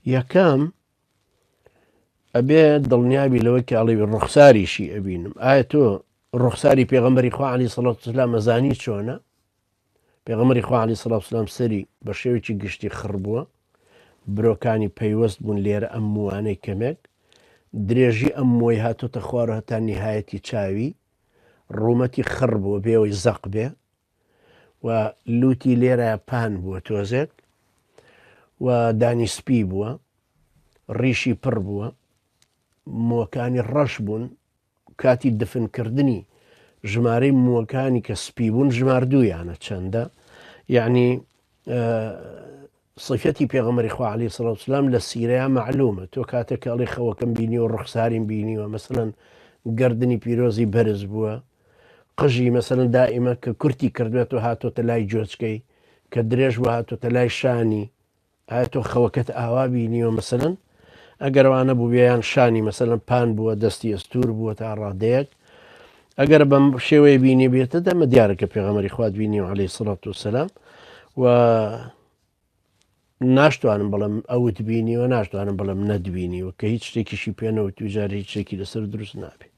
یەکەم ئەبێ دڵنیابی لەوەی کە ئەڵێ ڕوخساریشی ئەبینم ئایا تۆ ڕوخساری پێغەمبەری خوا عەلەیهی سەڵات وسەلام مەزانی چۆنە؟ پێغەمبەری خوا عەلەیهی سەڵات وسەلام سەری بە شێوێکی گشتی خڕ بووە، برۆکانی پەیوەست بوون لێرە ئەم مووانەی کەمێک، درێژی ئەم مۆی هاتۆتە خوار و هەتا نیهایەتی چاوی، ڕوومەتی خڕ بووە بێەوەی زەق بێ و لوتی لێرە پان بووە تۆزێک و دانی سپی بووە، ڕیشی پڕ بووە، مۆکانی ڕەش بوون، کاتی دفنکردنی ژمارەی مووەکانی کە سپی بوون ژماردوویانە چەندە، یعنی صفەتی پێغەمبەری خوا عەلەیهی سەڵات وسەلام لە سیرەیە معلومە. تۆ کاتێک ئەڵێ خەوەکەم بینیوە ڕوخساریم بینیوە، مەسەلەن گەردنی پیرۆزی بەرز بووە، قژی مەسەلەن دائیمە کە کورتی کردوێت و هاتۆتە لای جۆچکەی کە درێژ بووە هاتۆتە لای شانی، ئایا تۆ خەوەکەت ئاوا بینیوە؟ مەسەلەن ئەگەروانە بوو بێیان شانی مەسەلەن پان بووە، دەستی ئەستور بووە تا ڕادەیەک، ئەگەر بەم شێوەیە بینی بێتە دەمە دیارەکە پێغەمبەری خوا بینیوە عەلەیهی سەڵات وسەلام و ناشتوانم بەڵام ئەوت بینیوە، ناشتوانم بەڵام نەتبینیوە کە هیچ شتێکیشی پێ نەوت و جارە هیچ شتێکی لەسەر دروست نابێت.